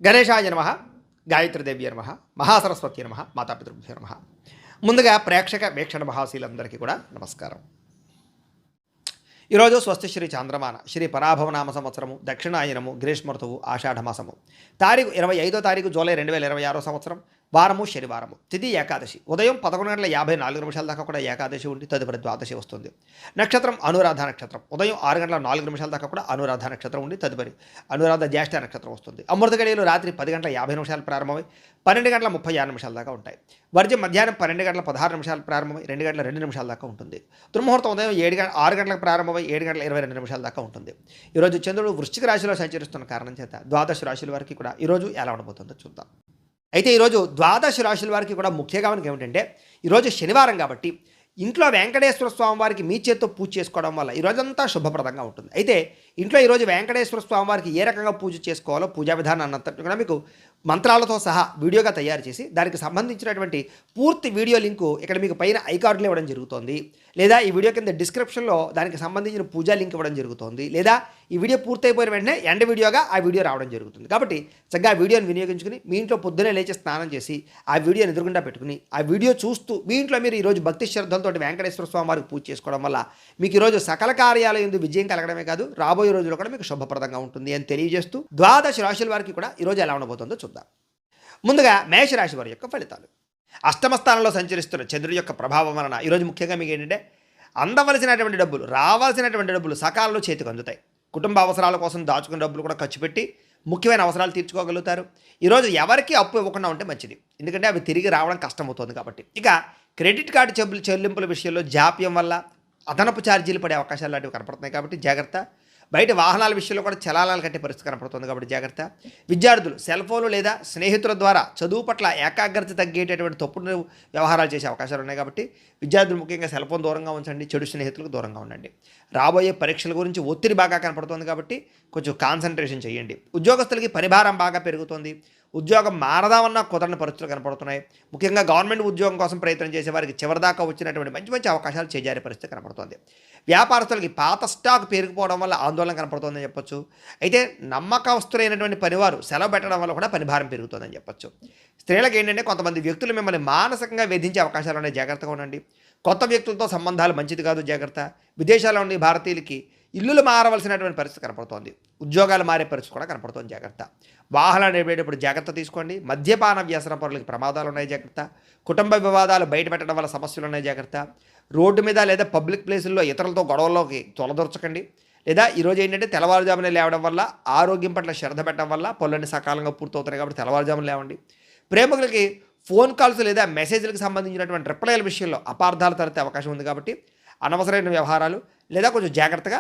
గణేశాయ నమః, గాయత్రీదేవ్య నమః, మహాసరస్వతి నమః, మాతాపితృభ్యో నమః. ముందుగా ప్రేక్షక వీక్షణ మహాశీలందరికీ కూడా నమస్కారం. ఈరోజు స్వస్తి శ్రీ చాంద్రమాన శ్రీ పరాభవనామ సంవత్సరము దక్షిణాయనము గ్రీష్మఋతువు ఆషాఢమాసము తారీఖు 25 జూలై 2026 సంవత్సరం వారము శనివారము తిథి ఏకాదశి ఉదయం 11:54 దాకా కూడా ఏకాదశి ఉండి తదుపరి ద్వాదశి వస్తుంది. నక్షత్రం అనురాధ నక్షత్రం ఉదయం 6:04 దాకా కూడా అనురాధ నక్షత్రం ఉండి తదుపరి అనురాధ జ్యేష్ఠ నక్షత్రం వస్తుంది. అమృత గడియలు రాత్రి 10:50 ప్రారంభమై 12:36 దాకా ఉంటాయి. వర్జం మధ్యాహ్నం 12:16 ప్రారంభమై 2:02 దాకా ఉంటుంది. దుర్ముహూర్తం ఉదయం 6 గంటలకు ప్రారంభమై 7:22 దాకా ఉంటుంది. ఈరోజు చంద్రుడు వృశ్చిక రాశిలో సంచరిస్తున్న కారణం చేత ద్వాదశ రాశుల వారికి కూడా ఈరోజు ఎలా ఉండబోతుందో చూద్దాం. అయితే ఈరోజు ద్వాదశ రాశుల వారికి కూడా ముఖ్యంగా మనకి ఏమిటంటే ఈరోజు శనివారం కాబట్టి ఇంట్లో వెంకటేశ్వర స్వామి వారికి మీ చేత్తో పూజ చేసుకోవడం వల్ల ఈరోజంతా శుభప్రదంగా ఉంటుంది. అయితే ఇంట్లో ఈరోజు వెంకటేశ్వర స్వామి వారికి ఏ రకంగా పూజ చేసుకోవాలో పూజా విధానాన్ని అంతటి కూడా మీకు మంత్రాలతో సహా వీడియోగా తయారు చేసి దానికి సంబంధించినటువంటి పూర్తి వీడియో లింకు ఇక్కడ మీకు పైన ఐకార్డులు ఇవ్వడం జరుగుతుంది, లేదా ఈ వీడియో కింద డిస్క్రిప్షన్లో దానికి సంబంధించిన పూజా లింక్ ఇవ్వడం జరుగుతుంది, లేదా ఈ వీడియో పూర్తయిపోయిన వెంటనే ఎండ్ వీడియోగా ఆ వీడియో రావడం జరుగుతుంది. కాబట్టి చక్కగా ఆ వీడియోని వినియోగించుకుని మీ ఇంట్లో పొద్దునే లేచి స్నానం చేసి ఆ వీడియోని ఎదురుగుండా పెట్టుకుని ఆ వీడియో చూస్తూ మీ ఇంట్లో మీరు ఈరోజు భక్తి శ్రద్ధలతో వెంకటేశ్వర స్వామి వారికి పూజ చేసుకోవడం వల్ల మీకు ఈరోజు సకల కార్యాల యందు విజయం కలగడమే కాదు రాబోయే రోజుల్లో కూడా మీకు శుభప్రదంగా ఉంటుంది అని తెలియజేస్తూ ద్వాదశ రాశుల వారికి కూడా ఈరోజు ఎలా ఉండబోతుందో చూద్దాం. ముందుగా మేషరాశి వారి యొక్క ఫలితాలు. అష్టమ స్థానంలో సంచరిస్తున్న చంద్రుడి యొక్క ప్రభావం వలన ఈరోజు ముఖ్యంగా మీకు ఏంటంటే అందవలసినటువంటి డబ్బులు రావాల్సినటువంటి డబ్బులు సకాలంలో చేతికి అందుతాయి. కుటుంబ అవసరాల కోసం దాచుకున్న డబ్బులు కూడా ఖర్చు పెట్టి ముఖ్యమైన అవసరాలు తీర్చుకోగలుగుతారు. ఈరోజు ఎవరికి అప్పు ఇవ్వకుండా ఉంటే మంచిది, ఎందుకంటే అవి తిరిగి రావడం కష్టమవుతుంది కాబట్టి. ఇక క్రెడిట్ కార్డు చెల్లింపుల విషయంలో జాప్యం వల్ల అదనపు ఛార్జీలు పడే అవకాశాలు లాంటివి కనపడుతున్నాయి కాబట్టి జాగ్రత్త. బయట వాహనాల విషయంలో కూడా చలానాలు కట్టే పరిస్థితి కనపడుతుంది కాబట్టి జాగ్రత్త. విద్యార్థులు సెల్ ఫోన్లు లేదా స్నేహితుల ద్వారా చదువు పట్ల ఏకాగ్రత తగ్గేటటువంటి తప్పుడు వ్యవహారాలు చేసే అవకాశాలు ఉన్నాయి కాబట్టి విద్యార్థులు ముఖ్యంగా సెల్ ఫోన్ దూరంగా ఉంచండి, చెడు స్నేహితులకు దూరంగా ఉండండి. రాబోయే పరీక్షల గురించి ఒత్తిడి బాగా కనపడుతుంది కాబట్టి కొంచెం కాన్సన్ట్రేషన్ చేయండి. ఉద్యోగస్తులకి పనిభారం బాగా పెరుగుతుంది. ఉద్యోగం మారదామన్నా కుదరని పరిస్థితులు కనపడుతున్నాయి. ముఖ్యంగా గవర్నమెంట్ ఉద్యోగం కోసం ప్రయత్నం చేసే వారికి చివరిదాకా వచ్చినటువంటి మంచి అవకాశాలు చేజారే పరిస్థితి కనపడుతుంది. వ్యాపారస్తులకి పాత స్టాక్ పెరిగిపోవడం వల్ల ఆందోళన కనపడుతుందని చెప్పొచ్చు. అయితే నమ్మకస్తులైనటువంటి పనివారు సెలవు పెట్టడం వల్ల కూడా పనిభారం పెరుగుతుందని చెప్పొచ్చు. స్త్రీలకు ఏంటంటే కొంతమంది వ్యక్తులు మిమ్మల్ని మానసికంగా వేధించే అవకాశాలు ఉన్నాయి, జాగ్రత్తగా ఉండండి. కొత్త వ్యక్తులతో సంబంధాలు మంచిది కాదు, జాగ్రత్త. విదేశాల్లో ఉండే భారతీయులకి ఇల్లులు మారవలసినటువంటి పరిస్థితి కనపడుతోంది. ఉద్యోగాలు మారే పరిస్థితి కూడా కనపడుతోంది, జాగ్రత్త. వాహనాలు నడిపేటప్పుడు జాగ్రత్త తీసుకోండి. మద్యపాన వ్యసన పరులకి ప్రమాదాలు ఉన్నాయి, జాగ్రత్త. కుటుంబ వివాదాలు బయట పెట్టడం వల్ల సమస్యలు ఉన్నాయి, జాగ్రత్త. రోడ్డు మీద లేదా పబ్లిక్ ప్లేసుల్లో ఇతరులతో గొడవల్లోకి తొలదొరచకండి. లేదా ఈరోజు ఏంటంటే తెల్లవారుజామునే లేవడం వల్ల ఆరోగ్యం పట్ల శ్రద్ధ పెట్టడం వల్ల పనులన్నీ సకాలంగా పూర్తవుతున్నాయి కాబట్టి తెల్లవారుజామున లేవండి. ప్రేమికులకి ఫోన్ కాల్స్ లేదా మెసేజ్లకు సంబంధించినటువంటి రిప్లైల విషయంలో అపార్థాలు తలెత్తే అవకాశం ఉంది కాబట్టి అనవసరమైన వ్యవహారాలు లేదా కొంచెం జాగ్రత్తగా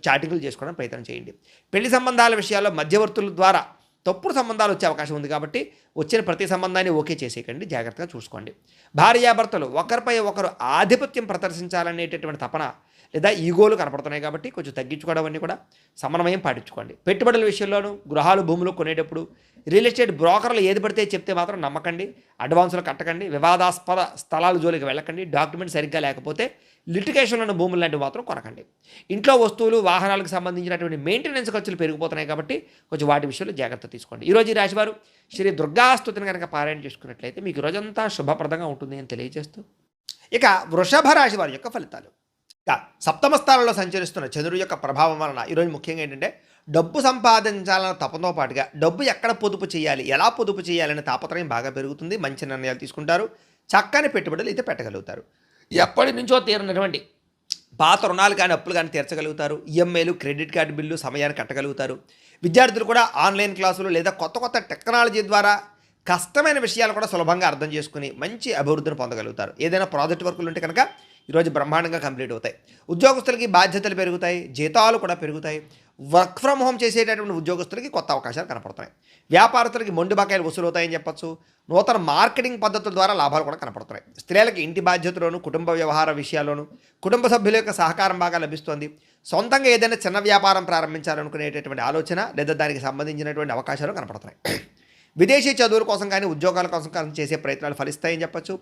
చాటింగ్లు చేసుకోవడం ప్రయత్నం చేయండి. పెళ్లి సంబంధాల విషయాల్లో మధ్యవర్తుల ద్వారా తప్పుడు సంబంధాలు వచ్చే అవకాశం ఉంది కాబట్టి వచ్చిన ప్రతి సంబంధాన్ని ఓకే చేసేయకండి, జాగ్రత్తగా చూసుకోండి. భార్యాభర్తలు ఒకరిపై ఒకరు ఆధిపత్యం ప్రదర్శించాలనేటటువంటి తపన లేదా ఈగోలు కనపడుతున్నాయి కాబట్టి కొంచెం తగ్గించుకోవడం అన్నీ కూడా సమన్వయం పాటించుకోండి. పెట్టుబడుల విషయంలోనూ గృహాలు భూములు కొనేటప్పుడు రియల్ ఎస్టేట్ బ్రోకర్లు ఏది పడితే చెప్తే మాత్రం నమ్మకండి, అడ్వాన్సులు కట్టకండి, వివాదాస్పద స్థలాల జోలికి వెళ్ళకండి, డాక్యుమెంట్ సరిగ్గా లేకపోతే లిటిగేషన్లను భూములు లాంటివి మాత్రం కొనకండి. ఇంట్లో వస్తువులు వాహనాలకు సంబంధించినటువంటి మెయింటెనెన్స్ ఖర్చులు పెరిగిపోతున్నాయి కాబట్టి కొంచెం వాటి విషయంలో జాగ్రత్త తీసుకోండి. ఈరోజు ఈ రాశివారు శ్రీ దుర్గాస్తుతిని కనుక పారాయణ చేసుకున్నట్లయితే మీకు రోజంతా శుభప్రదంగా ఉంటుంది అని తెలియజేస్తూ ఇక వృషభ రాశి వారి యొక్క ఫలితాలు. ఇక సప్తమ స్థానంలో సంచరిస్తున్న చంద్రుడి యొక్క ప్రభావం వలన ఈరోజు ముఖ్యంగా ఏంటంటే డబ్బు సంపాదించాలన్న తపంతో పాటుగా డబ్బు ఎక్కడ పొదుపు చేయాలి, ఎలా పొదుపు చేయాలనే తాపత్రయం బాగా పెరుగుతుంది. మంచి నిర్ణయాలు తీసుకుంటారు, చక్కని పెట్టుబడులు అయితే పెట్టగలుగుతారు. ఎప్పటి నుంచో తీరినటువంటి పాత రుణాలు కానీ అప్పులు కానీ తీర్చగలుగుతారు. ఈఎంఐలు క్రెడిట్ కార్డు బిల్లు సమయాన్ని కట్టగలుగుతారు. విద్యార్థులు కూడా ఆన్లైన్ క్లాసులు లేదా కొత్త టెక్నాలజీ ద్వారా కష్టమైన విషయాలు కూడా సులభంగా అర్థం చేసుకుని మంచి అభివృద్ధిని పొందగలుగుతారు. ఏదైనా ప్రాజెక్ట్ వర్కులు ఉంటే కనుక ఈరోజు బ్రహ్మాండంగా కంప్లీట్ అవుతాయి. ఉద్యోగస్తులకి బాధ్యతలు పెరుగుతాయి, జీతాలు కూడా పెరుగుతాయి. వర్క్ ఫ్రమ్ హోమ్ చేసేటటువంటి ఉద్యోగస్తులకి కొత్త అవకాశాలు కనపడుతున్నాయి. వ్యాపారస్తులకి మొండి బకాయిలు వసూలవుతాయని చెప్పొచ్చు. నూతన మార్కెటింగ్ పద్ధతుల ద్వారా లాభాలు కూడా కనపడుతున్నాయి. స్త్రీలకి ఇంటి బాధ్యతలోను కుటుంబ వ్యవహార విషయాల్లోనూ కుటుంబ సభ్యుల యొక్క సహకారం బాగా లభిస్తుంది. సొంతంగా ఏదైనా చిన్న వ్యాపారం ప్రారంభించాలనుకునేటటువంటి ఆలోచన లేదా దానికి సంబంధించినటువంటి అవకాశాలు కనపడుతున్నాయి. విదేశీ చదువుల కోసం కానీ ఉద్యోగాల కోసం కానీ చేసే ప్రయత్నాలు ఫలిస్తాయని చెప్పొచ్చు.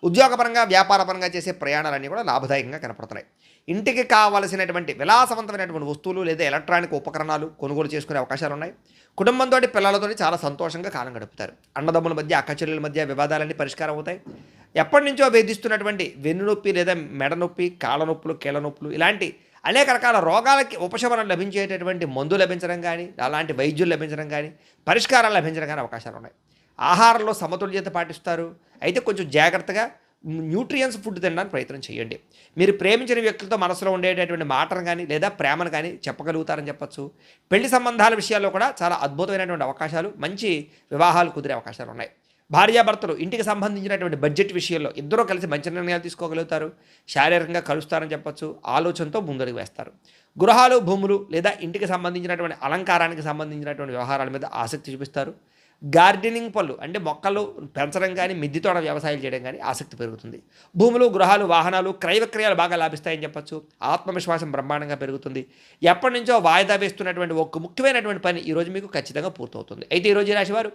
ఉద్యోగపరంగా వ్యాపారపరంగా చేసే ప్రయాణాలన్నీ కూడా లాభదాయకంగా కనపడుతున్నాయి. ఇంటికి కావలసినటువంటి విలాసవంతమైనటువంటి వస్తువులు లేదా ఎలక్ట్రానిక్ ఉపకరణాలు కొనుగోలు చేసుకునే అవకాశాలు ఉన్నాయి. కుటుంబంతో పిల్లలతో చాలా సంతోషంగా కాలం గడుపుతారు. అన్నదమ్ముల మధ్య అక్కచెల్లెల మధ్య వివాదాలన్నీ పరిష్కారం అవుతాయి. ఎప్పటి నుంచో వేధిస్తున్నటువంటి వెన్నునొప్పి లేదా మెడ నొప్పి, కాళ్ళ నొప్పులు, కీళ్ళ నొప్పులు ఇలాంటి అనేక రకాల రోగాలకి ఉపశమనం లభించేటటువంటి మందు లభించడం కానీ, అలాంటి వైద్యులు లభించడం కానీ, పరిష్కారాలు లభించడం కానీ అవకాశాలు ఉన్నాయి. ఆహారంలో సమతుల్యత పాటిస్తారు. అయితే కొంచెం జాగ్రత్తగా న్యూట్రియన్స్ ఫుడ్ తినడానికి ప్రయత్నం చేయండి. మీరు ప్రేమించిన వ్యక్తులతో మనసులో ఉండేటటువంటి మాటను కానీ లేదా ప్రేమను కానీ చెప్పగలుగుతారని చెప్పచ్చు. పెళ్లి సంబంధాల విషయాల్లో కూడా చాలా అద్భుతమైనటువంటి అవకాశాలు, మంచి వివాహాలు కుదిరే అవకాశాలు ఉన్నాయి. భార్యాభర్తలు ఇంటికి సంబంధించినటువంటి బడ్జెట్ విషయంలో ఇద్దరూ కలిసి మంచి నిర్ణయాలు తీసుకోగలుగుతారు. శారీరకంగా కలుస్తారని చెప్పచ్చు. ఆలోచనతో ముందడుగు వేస్తారు. గృహాలు, భూములు లేదా ఇంటికి సంబంధించినటువంటి అలంకారానికి సంబంధించినటువంటి వ్యవహారాల మీద ఆసక్తి చూపిస్తారు. గార్డెనింగ్ పనులు అంటే మొక్కలు పెంచడం కానీ, మిద్దె తోట వ్యవసాయాలు చేయడం కానీ ఆసక్తి పెరుగుతుంది. భూములు, గృహాలు, వాహనాలు క్రయ విక్రయాలు బాగా లాభిస్తాయని చెప్పచ్చు. ఆత్మవిశ్వాసం బ్రహ్మాండంగా పెరుగుతుంది. ఎప్పటి నుంచో వాయిదా వేస్తున్నటువంటి ఒక ముఖ్యమైనటువంటి పని ఈరోజు మీకు ఖచ్చితంగా పూర్తవుతుంది. అయితే ఈరోజు ఈ రాశివారు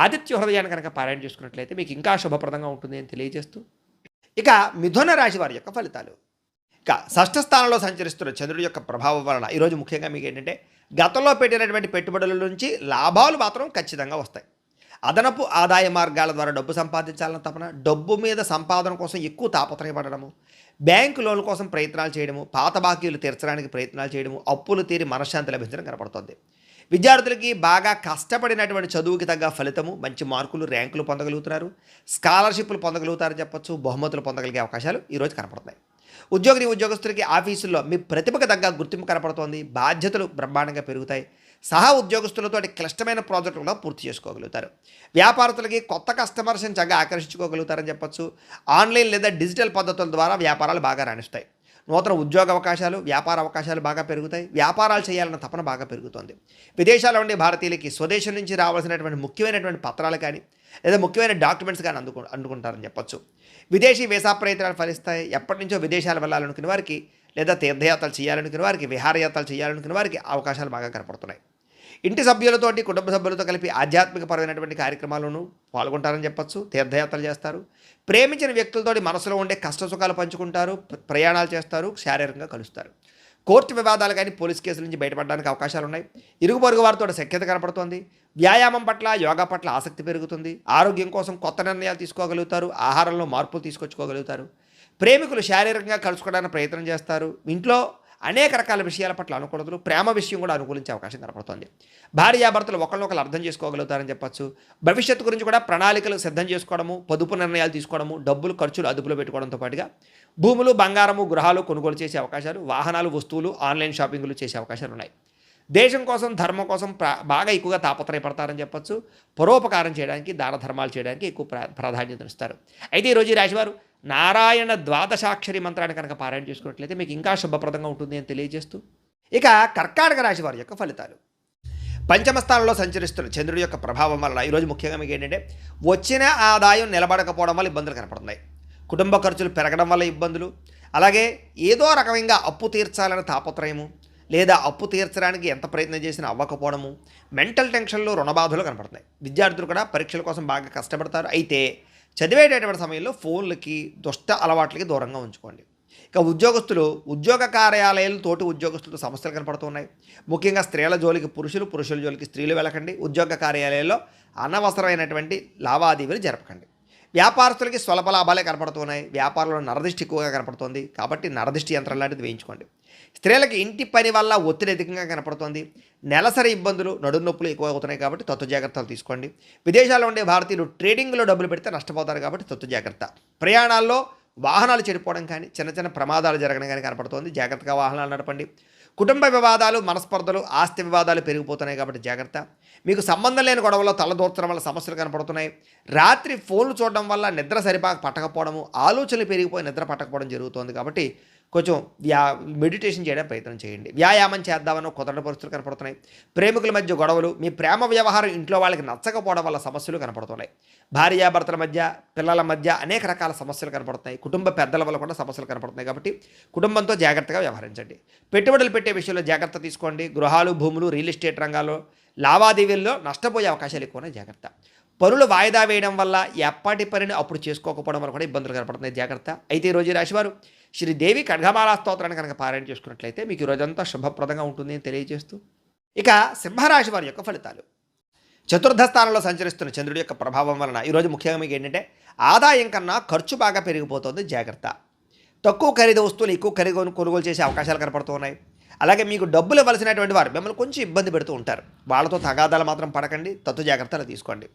ఆదిత్య హృదయాన్ని కనుక పారాయణ చేసుకున్నట్లయితే మీకు ఇంకా శుభప్రదంగా ఉంటుంది అని తెలియజేస్తూ, ఇక మిథున రాశి వారి యొక్క ఫలితాలు. ఇక షష్ఠ స్థానంలో సంచరిస్తున్న చంద్రుడి యొక్క ప్రభావం వలన ఈరోజు ముఖ్యంగా మీకు ఏంటంటే గతంలో పెట్టినటువంటి పెట్టుబడుల నుంచి లాభాలు మాత్రం ఖచ్చితంగా వస్తాయి. అదనపు ఆదాయ మార్గాల ద్వారా డబ్బు సంపాదించాలని తపన, డబ్బు మీద సంపాదన కోసం ఎక్కువ తాపత్రయపడము, బ్యాంకు లోన్ల కోసం ప్రయత్నాలు చేయడము, పాత బాకీలు తీర్చడానికి ప్రయత్నాలు చేయడము, అప్పులు తీరి మనశ్శాంతి లభించడం కనపడుతుంది. విద్యార్థులకి బాగా కష్టపడినటువంటి చదువుకి తగ్గ ఫలితము, మంచి మార్కులు, ర్యాంకులు పొందగలుగుతున్నారు. స్కాలర్షిప్లు పొందగలుగుతారని చెప్పొచ్చు. బహుమతులు పొందగలిగే అవకాశాలు ఈరోజు కనపడుతున్నాయి. ఉద్యోగస్తులకి ఆఫీసుల్లో మీ ప్రతిభకు తగ్గ గుర్తింపు కనపడుతోంది. బాధ్యతలు బ్రహ్మాండంగా పెరుగుతాయి. సహా ఉద్యోగస్తులతో క్లిష్టమైన ప్రాజెక్టులు కూడా పూర్తి చేసుకోగలుగుతారు. వ్యాపారస్తులకి కొత్త కస్టమర్స్ని చక్కగా ఆకర్షించుకోగలుగుతారని చెప్పొచ్చు. ఆన్లైన్ లేదా డిజిటల్ పద్ధతుల ద్వారా వ్యాపారాలు బాగా రాణిస్తాయి. నూతన ఉద్యోగ అవకాశాలు, వ్యాపార అవకాశాలు బాగా పెరుగుతాయి. వ్యాపారాలు చేయాలన్న తపన బాగా పెరుగుతుంది. విదేశాల్లో ఉండే భారతీయులకి స్వదేశం నుంచి రావాల్సినటువంటి ముఖ్యమైనటువంటి పత్రాలు కానీ లేదా ముఖ్యమైన డాక్యుమెంట్స్ కానీ అందుకుంటారని చెప్పొచ్చు. విదేశీ వీసా ప్రయత్నాలు ఫలిస్తాయి. ఎప్పటి నుంచో విదేశాలు వెళ్ళాలనుకునే వారికి లేదా తీర్థయాత్రలు చేయాలనుకునే వారికి, విహారయాత్రలు చేయాలనుకునే వారికి అవకాశాలు బాగా కనపడుతున్నాయి. ఇంటి సభ్యులతోటి, కుటుంబ సభ్యులతో కలిపి ఆధ్యాత్మికపరమైనటువంటి కార్యక్రమాలను పాల్గొంటారని చెప్పొచ్చు. తీర్థయాత్రలు చేస్తారు. ప్రేమించిన వ్యక్తులతోటి మనసులో ఉండే కష్ట సుఖాలు పంచుకుంటారు. ప్రయాణాలు చేస్తారు. శారీరకంగా కలుస్తారు. కోర్టు వివాదాలు కానీ, పోలీస్ కేసుల నుంచి బయటపడడానికి అవకాశాలు ఉన్నాయి. ఇరుగు పొరుగు వారితో సఖ్యత కనపడుతోంది. వ్యాయామం పట్ల, యోగా పట్ల ఆసక్తి పెరుగుతుంది. ఆరోగ్యం కోసం కొత్త నిర్ణయాలు తీసుకోగలుగుతారు. ఆహారంలో మార్పులు తీసుకొచ్చుకోగలుగుతారు. ప్రేమికులు శారీరకంగా కలుసుకోవడానికి ప్రయత్నం చేస్తారు. ఇంట్లో అనేక రకాల విషయాల పట్ల అనుకూలతలు, ప్రేమ విషయం కూడా అనుకూలించే అవకాశం కనపడుతుంది. భార్యాభర్తలు ఒకరినొకరు అర్థం చేసుకోగలుగుతారని చెప్పచ్చు. భవిష్యత్తు గురించి కూడా ప్రణాళికలు సిద్ధం చేసుకోవడము, పొదుపు నిర్ణయాలు తీసుకోవడము, డబ్బులు ఖర్చులు అదుపులో పెట్టుకోవడంతో పాటుగా భూములు, బంగారము, గృహాలు కొనుగోలు చేసే అవకాశాలు, వాహనాలు, వస్తువులు, ఆన్లైన్ షాపింగ్లు చేసే అవకాశాలు ఉన్నాయి. దేశం కోసం, ధర్మం కోసం బాగా ఎక్కువగా తాపత్రయపడతారని చెప్పచ్చు. పరోపకారం చేయడానికి, దాన ధర్మాలు చేయడానికి ఎక్కువ ప్రాధాన్యతనిస్తారు. అయితే ఈరోజు ఈ రాశివారు నారాయణ ద్వాదశాక్షరి మంత్రాన్ని కనుక పారాయణ చేసుకున్నట్లయితే మీకు ఇంకా శుభప్రదంగా ఉంటుంది అని తెలియజేస్తూ, ఇక కర్కాటక రాశి వారి యొక్క ఫలితాలు. పంచమ స్థానంలో సంచరిస్తున్న చంద్రుడి యొక్క ప్రభావం వల్ల ఈరోజు ముఖ్యంగా మీకు ఏంటంటే వచ్చిన ఆదాయం నిలబడకపోవడం వల్ల ఇబ్బందులు కనపడుతున్నాయి. కుటుంబ ఖర్చులు పెరగడం వల్ల ఇబ్బందులు, అలాగే ఏదో రకమైన అప్పు తీర్చాలనే తాపత్రయము లేదా అప్పు తీర్చడానికి ఎంత ప్రయత్నం చేసినా అవ్వకపోవడము, మెంటల్ టెన్షన్లు, రుణబాధలు కనపడుతున్నాయి. విద్యార్థులు కూడా పరీక్షల కోసం బాగా కష్టపడతారు. అయితే చదివేటటువంటి సమయంలో ఫోన్లకి, దుష్ట అలవాట్లకి దూరంగా ఉంచుకోండి. ఇక ఉద్యోగస్తులు ఉద్యోగ కార్యాలయాలు తోటి ఉద్యోగస్తులతో సమస్యలు కనపడుతున్నాయి. ముఖ్యంగా స్త్రీల జోలికి పురుషులు, పురుషుల జోలికి స్త్రీలు వెళ్ళకండి. ఉద్యోగ కార్యాలయాల్లో అనవసరమైనటువంటి లావాదేవీలు జరపకండి. వ్యాపారస్తులకి స్వల్ప లాభాలే కనపడుతున్నాయి. వ్యాపారంలో నరదిష్టి ఎక్కువగా కనపడుతుంది కాబట్టి నరదిష్టి యంత్రం లాంటిది వేయించుకోండి. స్త్రీలకి ఇంటి పని వల్ల ఒత్తిడి అధికంగా కనపడుతుంది. నెలసరి ఇబ్బందులు, నడుము నొప్పులు ఎక్కువ అవుతున్నాయి కాబట్టి తత్వ జాగ్రత్తలు తీసుకోండి. విదేశాల్లో ఉండే భారతీయులు ట్రేడింగ్లో డబ్బులు పెడితే నష్టపోతారు కాబట్టి తత్వ జాగ్రత్త. ప్రయాణాల్లో వాహనాలు చెడిపోవడం కానీ, చిన్న చిన్న ప్రమాదాలు జరగడం కానీ కనపడుతోంది. జాగ్రత్తగా వాహనాలు నడపండి. కుటుంబ వివాదాలు, మనస్పర్ధలు, ఆస్తి వివాదాలు పెరిగిపోతున్నాయి కాబట్టి జాగ్రత్త. మీకు సంబంధం లేని గొడవల్లో తలదూర్చడం వల్ల సమస్యలు కనపడుతున్నాయి. రాత్రి ఫోన్లు చూడడం వల్ల నిద్ర పట్టకపోవడము, ఆలోచనలు పెరిగిపోయి నిద్ర పట్టకపోవడం జరుగుతోంది కాబట్టి కొంచెం మెడిటేషన్ చేయడానికి ప్రయత్నం చేయండి. వ్యాయామం చేద్దామని కుదరని పరిస్థితులు కనపడుతున్నాయి. ప్రేమికుల మధ్య గొడవలు, మీ ప్రేమ వ్యవహారం ఇంట్లో వాళ్ళకి నచ్చకపోవడం వల్ల సమస్యలు కనపడుతున్నాయి. భార్యాభర్తల మధ్య, పిల్లల మధ్య అనేక రకాల సమస్యలు కనపడుతున్నాయి. కుటుంబ పెద్దల వల్ల కూడా సమస్యలు కనపడుతున్నాయి కాబట్టి కుటుంబంతో జాగ్రత్తగా వ్యవహరించండి. పెట్టుబడులు పెట్టే విషయంలో జాగ్రత్త తీసుకోండి. గృహాలు, భూములు, రియల్ ఎస్టేట్ రంగాల్లో లావాదేవీల్లో నష్టపోయే అవకాశాలు ఎక్కువ ఉన్నాయి, జాగ్రత్త. పనులు వాయిదా వేయడం వల్ల ఎప్పటి పనిని అప్పుడు చేసుకోకపోవడం వల్ల కూడా ఇబ్బందులు కనపడుతున్నాయి, జాగ్రత్త. అయితే ఈరోజు ఈ రాశివారు శ్రీదేవి ఖడ్గమాలా స్తోత్రాన్ని కనుక పారాయణ చేసుకున్నట్లయితే మీకు ఈ రోజంతా శుభప్రదంగా ఉంటుంది అని తెలియజేస్తూ, ఇక సింహరాశి వారి యొక్క ఫలితాలు. చతుర్థ స్థానంలో సంచరిస్తున్న చంద్రుడి యొక్క ప్రభావం వలన ఈరోజు ముఖ్యంగా మీకు ఏంటంటే ఆదాయం కన్నా ఖర్చు బాగా పెరిగిపోతుంది, జాగ్రత్త. తక్కువ ఖరీదు వస్తువులు ఎక్కువ ఖరీదు కొనుగోలు చేసే అవకాశాలు కనపడుతూ ఉన్నాయి. అలాగే మీకు డబ్బులు ఇవ్వాల్సినటువంటి వారు మిమ్మల్ని కొంచెం ఇబ్బంది పెడుతూ ఉంటారు, వాళ్ళతో తగాదాలు మాత్రం పడకండి, తత్తు జాగ్రత్తలు తీసుకోండి.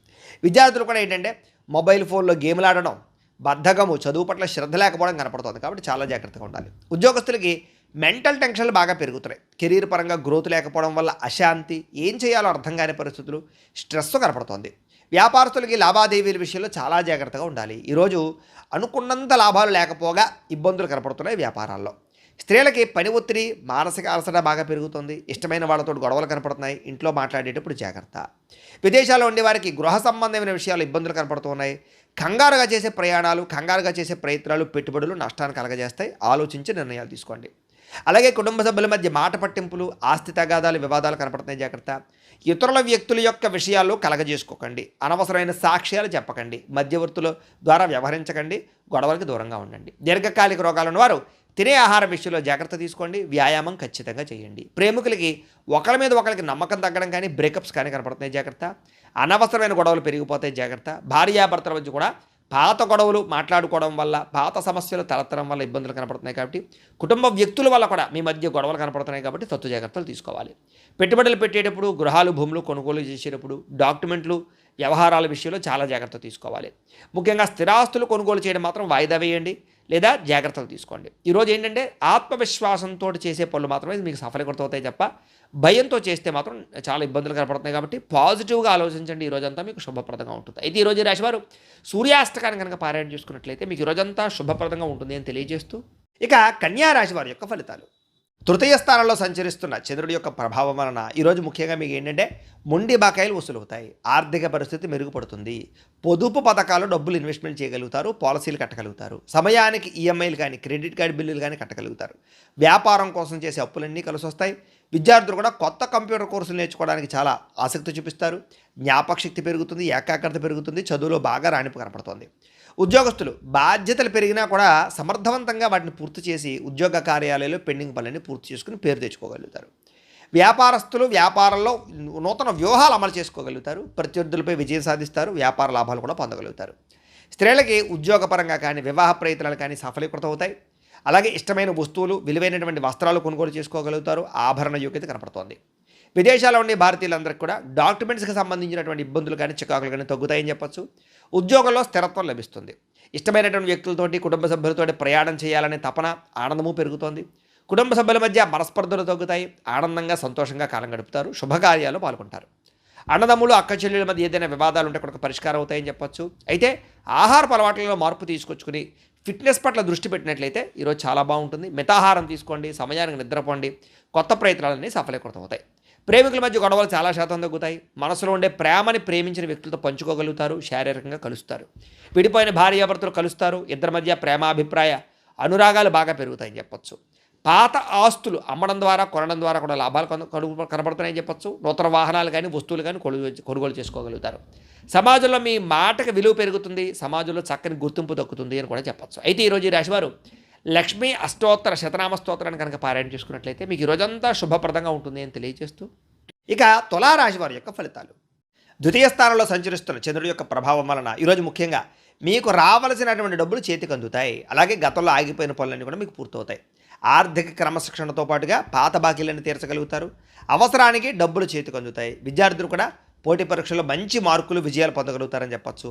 విద్యార్థులు కూడా ఏంటంటే మొబైల్ ఫోన్లో గేమ్లు ఆడడం, బద్ధకము, చదువు పట్ల శ్రద్ధ లేకపోవడం కనపడుతుంది, కాబట్టి చాలా జాగ్రత్తగా ఉండాలి. ఉద్యోగస్తులకి మెంటల్ టెన్షన్లు బాగా పెరుగుతున్నాయి, కెరీర్ పరంగా గ్రోత్ లేకపోవడం వల్ల అశాంతి, ఏం చేయాలో అర్థం కాని పరిస్థితులు, స్ట్రెస్ కనపడుతోంది. వ్యాపారస్తులకి లావాదేవీల విషయంలో చాలా జాగ్రత్తగా ఉండాలి. ఈరోజు అనుకున్నంత లాభాలు లేకపోగా ఇబ్బందులు కనపడుతున్నాయి వ్యాపారాల్లో. స్త్రీలకి పని ఒత్తిడి, మానసిక అలసట బాగా పెరుగుతుంది, ఇష్టమైన వాళ్ళతో గొడవలు కనపడుతున్నాయి, ఇంట్లో మాట్లాడేటప్పుడు జాగ్రత్త. విదేశాల్లో ఉండే వారికి గృహ సంబంధమైన విషయాలు ఇబ్బందులు కనపడుతున్నాయి. కంగారుగా చేసే ప్రయాణాలు, కంగారుగా చేసే ప్రయత్నాలు, పెట్టుబడులు నష్టాన్ని కలగజేస్తాయి, ఆలోచించి నిర్ణయాలు తీసుకోండి. అలాగే కుటుంబ సభ్యుల మధ్య మాట పట్టింపులు, ఆస్తి తగాదాలు, వివాదాలు కనపడుతున్నాయి, జాగ్రత్త. ఇతరుల వ్యక్తుల యొక్క విషయాల్లో కలగజేసుకోకండి, అనవసరమైన సాక్ష్యాలు చెప్పకండి, మధ్యవర్తుల ద్వారా వ్యవహరించకండి, గొడవలకు దూరంగా ఉండండి. దీర్ఘకాలిక రోగాలు ఉన్నవారు తినే ఆహార విషయంలో జాగ్రత్త తీసుకోండి, వ్యాయామం ఖచ్చితంగా చేయండి. ప్రేమికులకి ఒకరి మీద ఒకరికి నమ్మకం తగ్గడం కానీ బ్రేకప్స్ కానీ కనపడుతున్నాయి, జాగ్రత్త. అనవసరమైన గొడవలు పెరిగిపోతాయి, జాగ్రత్త. భార్యాభర్తల మధ్య కూడా పాత గొడవలు మాట్లాడుకోవడం వల్ల, పాత సమస్యలు తలెత్తడం వల్ల ఇబ్బందులు కనపడుతున్నాయి, కాబట్టి కుటుంబ వ్యక్తుల వల్ల కూడా మీ మధ్య గొడవలు కనపడుతున్నాయి, కాబట్టి తత్తు జాగ్రత్తలు తీసుకోవాలి. పెట్టుబడులు పెట్టేటప్పుడు, గృహాలు భూములు కొనుగోలు చేసేటప్పుడు, డాక్యుమెంట్లు వ్యవహారాల విషయంలో చాలా జాగ్రత్త తీసుకోవాలి. ముఖ్యంగా స్థిరాస్తులు కొనుగోలు చేయడం మాత్రం వాయిదా వేయండి, లేదా జాగ్రత్తలు తీసుకోండి. ఈరోజు ఏంటంటే ఆత్మవిశ్వాసంతో చేసే పనులు మాత్రమే మీకు సఫలీకృతమవుతాయి తప్ప భయంతో చేస్తే మాత్రం చాలా ఇబ్బందులు కనపడుతున్నాయి, కాబట్టి పాజిటివ్గా ఆలోచించండి, ఈ రోజంతా మీకు శుభప్రదంగా ఉంటుంది. అయితే ఈరోజు రాశివారు సూర్యాస్తకాన్ని కనుక పారాయణ చేసుకున్నట్లయితే మీకు ఈ రోజంతా శుభప్రదంగా ఉంటుంది అని తెలియజేస్తూ, ఇక కన్యా రాశి వారి యొక్క ఫలితాలు. తృతీయ స్థానంలో సంచరిస్తున్న చంద్రుడి యొక్క ప్రభావం వలన ఈరోజు ముఖ్యంగా మీకు ఏంటంటే మొండి బకాయిలు వసూలవుతాయి, ఆర్థిక పరిస్థితి మెరుగుపడుతుంది, పొదుపు పథకాలు డబ్బులు ఇన్వెస్ట్మెంట్ చేయగలుగుతారు, పాలసీలు కట్టగలుగుతారు, సమయానికి ఈఎంఐలు కానీ క్రెడిట్ కార్డు బిల్లులు కానీ కట్టగలుగుతారు. వ్యాపారం కోసం చేసే అప్పులన్నీ కలిసి వస్తాయి. విద్యార్థులు కూడా కొత్త కంప్యూటర్ కోర్సులు నేర్చుకోవడానికి చాలా ఆసక్తి చూపిస్తారు, జ్ఞాపకశక్తి పెరుగుతుంది, ఏకాగ్రత పెరుగుతుంది, చదువులో బాగా రాణింపు కనపడుతుంది. ఉద్యోగస్తులు బాధ్యతలు పెరిగినా కూడా సమర్థవంతంగా వాటిని పూర్తి చేసి ఉద్యోగ కార్యాలయాల్లో పెండింగ్ పనులన్నీ పూర్తి చేసుకుని పేరు తెచ్చుకోగలుగుతారు. వ్యాపారస్తులు వ్యాపారంలో నూతన వ్యూహాలు అమలు చేసుకోగలుగుతారు, ప్రత్యర్థులపై విజయం సాధిస్తారు, వ్యాపార లాభాలు కూడా పొందగలుగుతారు. స్త్రీలకి ఉద్యోగపరంగా కానీ వివాహ ప్రయత్నాలు కానీ సఫలీకృతం అవుతాయి. అలాగే ఇష్టమైన వస్తువులు, విలువైనటువంటి వస్త్రాలు కొనుగోలు చేసుకోగలుగుతారు, ఆభరణ యోగ్యత కనపడుతోంది. విదేశాల్లో ఉండే భారతీయులందరికీ కూడా డాక్యుమెంట్స్కి సంబంధించినటువంటి ఇబ్బందులు కానీ చికాకులు కానీ తగ్గుతాయని చెప్పొచ్చు. ఉద్యోగంలో స్థిరత్వం లభిస్తుంది. ఇష్టమైనటువంటి వ్యక్తులతోటి, కుటుంబ సభ్యులతోటి ప్రయాణం చేయాలనే తపన, ఆనందము పెరుగుతోంది. కుటుంబ సభ్యుల మధ్య మనస్పర్ధలు తగ్గుతాయి, ఆనందంగా సంతోషంగా కాలం గడుపుతారు, శుభకార్యాలు పాల్గొంటారు. అన్నదమ్ములు, అక్క చెల్లెల మధ్య ఏదైనా వివాదాలు ఉంటే కూడా పరిష్కారం అవుతాయని చెప్పొచ్చు. అయితే ఆహారపు అలవాట్లలో మార్పు తీసుకొచ్చుకుని ఫిట్నెస్ పట్ల దృష్టి పెట్టినట్లయితే ఈరోజు చాలా బాగుంటుంది. మితాహారం తీసుకోండి, సమయానికి నిద్రపోండి, కొత్త ప్రయత్నాలన్నీ సఫలీకృతం అవుతాయి. ప్రేమికుల మధ్య గొడవలు చాలా శాతం తగ్గుతాయి. మనసులో ఉండే ప్రేమని ప్రేమించిన వ్యక్తులతో పంచుకోగలుగుతారు, శారీరకంగా కలుస్తారు. విడిపోయిన భార్యాభర్తలు కలుస్తారు, ఇద్దరి మధ్య ప్రేమాభిప్రాయ అనురాగాలు బాగా పెరుగుతాయని చెప్పొచ్చు. పాత ఆస్తులు అమ్మడం ద్వారా, కొనడం ద్వారా కూడా లాభాలు కనబడుతున్నాయని చెప్పొచ్చు. నూతన వాహనాలు కానీ వస్తువులు కానీ కొనుగోలు చేసుకోగలుగుతారు. సమాజంలో మీ మాటకు విలువ పెరుగుతుంది, సమాజంలో చక్కని గుర్తింపు దక్కుతుంది అని కూడా చెప్పొచ్చు. అయితే ఈరోజు ఈ రాశివారు లక్ష్మీ అష్టోత్తర శతనామ స్తోత్రాన్ని కనుక పారాయణ చేసుకున్నట్లయితే మీకు ఈ రోజంతా శుభప్రదంగా ఉంటుంది అని తెలియజేస్తూ, ఇక తులారాశి వారి యొక్క ఫలితాలు. ద్వితీయ స్థానంలో సంచరిస్తున్న చంద్రుడి యొక్క ప్రభావం వలన ఈరోజు ముఖ్యంగా మీకు రావలసినటువంటి డబ్బులు చేతికి అందుతాయి. అలాగే గతంలో ఆగిపోయిన పనులన్నీ కూడా మీకు పూర్తవుతాయి. ఆర్థిక క్రమశిక్షణతో పాటుగా పాత బాకీలను తీర్చగలుగుతారు. అవసరానికి డబ్బులు చేతికి అందుతాయి. విద్యార్థులు కూడా పోటీ పరీక్షల్లో మంచి మార్కులు, విజయాలు పొందగలుగుతారని చెప్పొచ్చు.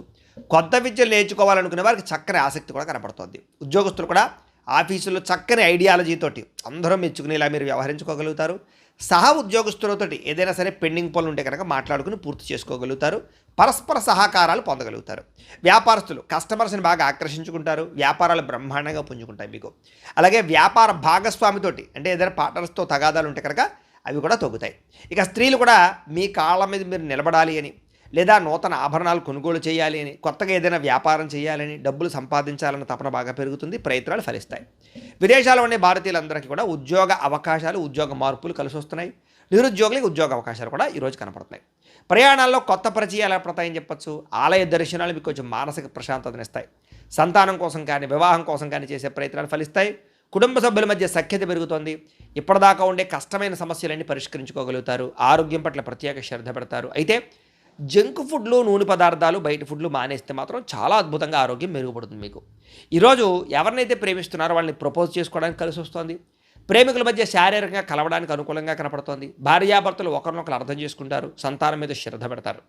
కొత్త విద్యలు నేర్చుకోవాలనుకునే వారికి చక్కని ఆసక్తి కూడా కనపడుతుంది. ఉద్యోగస్తులు కూడా ఆఫీసులో చక్కని ఐడియాలజీతోటి అందరూ మెచ్చుకునేలా మీరు వ్యవహరించుకోగలుగుతారు. సహ ఉద్యోగస్తులతోటి ఏదైనా సరే పెండింగ్ పనులు ఉంటే కనుక మాట్లాడుకుని పూర్తి చేసుకోగలుగుతారు. పరస్పర సహకారాలు పొందగలుగుతారు. వ్యాపారస్తులు కస్టమర్స్ని బాగా ఆకర్షించుకుంటారు. వ్యాపారాలు బ్రహ్మాండంగా పుంజుకుంటాయి మీకు. అలాగే వ్యాపార భాగస్వామితోటి అంటే ఏదైనా పార్ట్నర్స్తో తగాదాలు ఉంటే కనుక అవి కూడా తగ్గుతాయి. ఇక స్త్రీలు కూడా మీ కాళ్ళ మీద మీరు నిలబడాలి అని, లేదా నూతన ఆభరణాలు కొనుగోలు చేయాలి అని, కొత్తగా ఏదైనా వ్యాపారం చేయాలని, డబ్బులు సంపాదించాలన్న తపన బాగా పెరుగుతుంది, ప్రయత్నాలు ఫలిస్తాయి. విదేశాల్లో ఉండే భారతీయులందరికీ కూడా ఉద్యోగ అవకాశాలు, ఉద్యోగ మార్పులు కలిసి వస్తున్నాయి. నిరుద్యోగులకి ఉద్యోగ అవకాశాలు కూడా ఈరోజు కనపడుతున్నాయి. ప్రయాణాల్లో కొత్త పరిచయాలు ఏర్పడతాయని చెప్పొచ్చు. ఆలయ దర్శనాలు మీకు కొంచెం మానసిక ప్రశాంతతనిస్తాయి. సంతానం కోసం కానీ, వివాహం కోసం కానీ చేసే ప్రయత్నాలు ఫలిస్తాయి. కుటుంబ సభ్యుల మధ్య సఖ్యత పెరుగుతోంది. ఇప్పటిదాకా ఉండే కష్టమైన సమస్యలన్నీ పరిష్కరించుకోగలుగుతారు. ఆరోగ్యం పట్ల ప్రత్యేక శ్రద్ధ పెడతారు. అయితే జంక్ ఫుడ్లు, నూనె పదార్థాలు, బయట ఫుడ్లు మానేస్తే మాత్రం చాలా అద్భుతంగా ఆరోగ్యం మెరుగుపడుతుంది మీకు. ఈరోజు ఎవరినైతే ప్రేమిస్తున్నారో వాళ్ళని ప్రపోజ్ చేసుకోవడానికి కలిసి వస్తుంది. ప్రేమికుల మధ్య శారీరకంగా కలవడానికి అనుకూలంగా కనపడుతోంది. భార్యాభర్తలు ఒకరినొకరు అర్థం చేసుకుంటారు. సంతానం మీద శ్రద్ధ పెడతారు.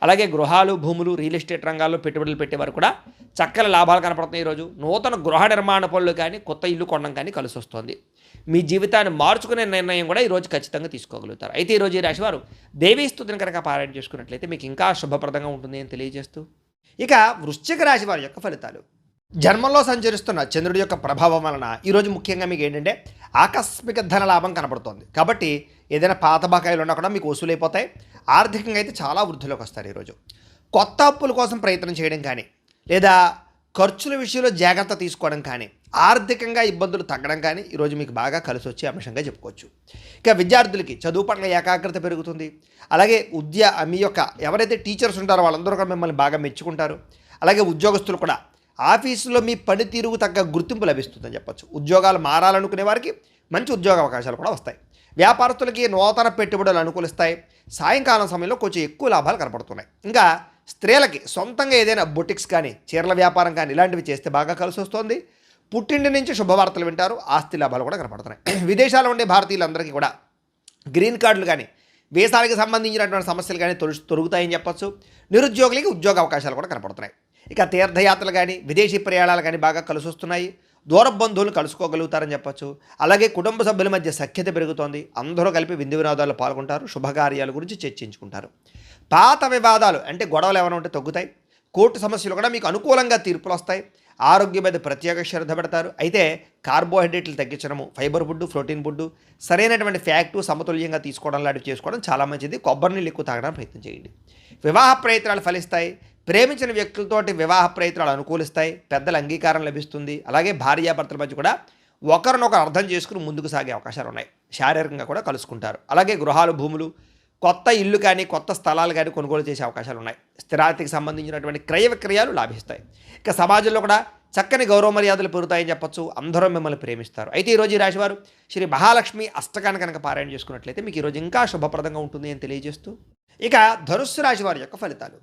అలాగే గృహాలు, భూములు, రియల్ ఎస్టేట్ రంగాల్లో పెట్టుబడులు పెట్టేవారు కూడా చక్కని లాభాలు కనపడుతున్నాయి. ఈరోజు నూతన గృహ నిర్మాణ పనులు కానీ, కొత్త ఇల్లు కొనడం కానీ కలిసి వస్తుంది. మీ జీవితాన్ని మార్చుకునే నిర్ణయం కూడా ఈరోజు ఖచ్చితంగా తీసుకోగలుగుతారు. అయితే ఈరోజు ఈ రాశివారు దేవీ స్తుతిని కనుక పారాయణ చేసుకున్నట్లయితే మీకు ఇంకా శుభప్రదంగా ఉంటుంది అని తెలియజేస్తూ, ఇక వృశ్చిక రాశి వారి యొక్క ఫలితాలు. జన్మంలో సంచరిస్తున్న చంద్రుడి యొక్క ప్రభావం వలన ఈరోజు ముఖ్యంగా మీకు ఏంటంటే ఆకస్మిక ధన లాభం కనబడుతోంది. కాబట్టి ఏదైనా పాత బకాయిలు ఉన్నా కూడా మీకు వసూలైపోతాయి. ఆర్థికంగా అయితే చాలా వృద్ధిలోకి వస్తారు. ఈరోజు కొత్త అప్పుల కోసం ప్రయత్నం చేయడం కానీ, లేదా ఖర్చుల విషయంలో జాగ్రత్త తీసుకోవడం కానీ, ఆర్థికంగా ఇబ్బందులు తగ్గడం కానీ ఈరోజు మీకు బాగా కలిసి వచ్చే అంశంగా చెప్పుకోవచ్చు. ఇక విద్యార్థులకి చదువు పట్ల ఏకాగ్రత పెరుగుతుంది. అలాగే మీ యొక్క ఎవరైతే టీచర్స్ ఉంటారో వాళ్ళందరూ కూడా మిమ్మల్ని బాగా మెచ్చుకుంటారు. అలాగే ఉద్యోగస్తులు కూడా ఆఫీసులో మీ పనితీరుకు తగ్గ గుర్తింపు లభిస్తుందని చెప్పచ్చు. ఉద్యోగాలు మారాలనుకునే వారికి మంచి ఉద్యోగ అవకాశాలు కూడా వస్తాయి. వ్యాపారస్తులకి నూతన పెట్టుబడులు అనుకూలిస్తాయి. సాయంకాలం సమయంలో కొంచెం ఎక్కువ లాభాలు కనపడుతున్నాయి. ఇంకా స్త్రీలకి సొంతంగా ఏదైనా బొటిక్స్ కానీ, చీరల వ్యాపారం కానీ ఇలాంటివి చేస్తే బాగా కలిసి వస్తుంది. పుట్టింటి నుంచి శుభవార్తలు వింటారు. ఆస్తి లాభాలు కూడా కనపడుతున్నాయి. విదేశాల్లో ఉండే భారతీయులందరికీ కూడా గ్రీన్ కార్డులు కానీ, వీసాలకు సంబంధించినటువంటి సమస్యలు కానీ తొలుగుతాయని చెప్పచ్చు. నిరుద్యోగులకి ఉద్యోగ అవకాశాలు కూడా కనపడుతున్నాయి. ఇక తీర్థయాత్రలు కానీ, విదేశీ ప్రయాణాలు కానీ బాగా కలిసి వస్తున్నాయి. దూర బంధువులు కలుసుకోగలుగుతారని చెప్పచ్చు. అలాగే కుటుంబ సభ్యుల మధ్య సఖ్యత పెరుగుతోంది. అందరూ కలిపి విందు వినోదాల్లో పాల్గొంటారు. శుభకార్యాల గురించి చర్చించుకుంటారు. పాత వివాదాలు అంటే గొడవలు ఏమైనా ఉంటే తగ్గుతాయి. కోర్టు సమస్యలు కూడా మీకు అనుకూలంగా తీర్పులు వస్తాయి. ఆరోగ్యం మీద ప్రత్యేక శ్రద్ధ పెడతారు. అయితే కార్బోహైడ్రేట్లు తగ్గించడము, ఫైబర్ ఫుడ్, ప్రోటీన్ ఫుడ్, సరైనటువంటి ఫ్యాక్టు సమతుల్యంగా తీసుకోవడం లాంటివి చేసుకోవడం చాలా మంచిది. కొబ్బరి నీళ్ళు ఎక్కువ తాగడానికి ప్రయత్నం చేయండి. వివాహ ప్రయత్నాలు ఫలిస్తాయి. ప్రేమించిన వ్యక్తులతోటి వివాహ ప్రయత్నాలు అనుకూలిస్తాయి. పెద్దల అంగీకారం లభిస్తుంది. అలాగే భార్యాభర్తల మధ్య కూడా ఒకరినొకరు అర్థం చేసుకుని ముందుకు సాగే అవకాశాలు ఉన్నాయి. శారీరకంగా కూడా కలుసుకుంటారు. అలాగే గృహాలు, భూములు, కొత్త ఇల్లు కానీ, కొత్త స్థలాలు కానీ కొనుగోలు చేసే అవకాశాలు ఉన్నాయి. స్థిరాస్తికి సంబంధించినటువంటి క్రయ విక్రయాలు లాభిస్తాయి. ఇక సమాజంలో కూడా చక్కని గౌరవ మర్యాదలు పెరుగుతాయని చెప్పచ్చు. అందరూ మిమ్మల్ని ప్రేమిస్తారు. అయితే ఈరోజు ఈ రాశివారు శ్రీ మహాలక్ష్మి అష్టకాన్ని కనుక పారాయణ చేసుకున్నట్లయితే మీకు ఈరోజు ఇంకా శుభప్రదంగా ఉంటుంది అని తెలియజేస్తూ, ఇక ధనుస్సు రాశి వారి యొక్క ఫలితాలు.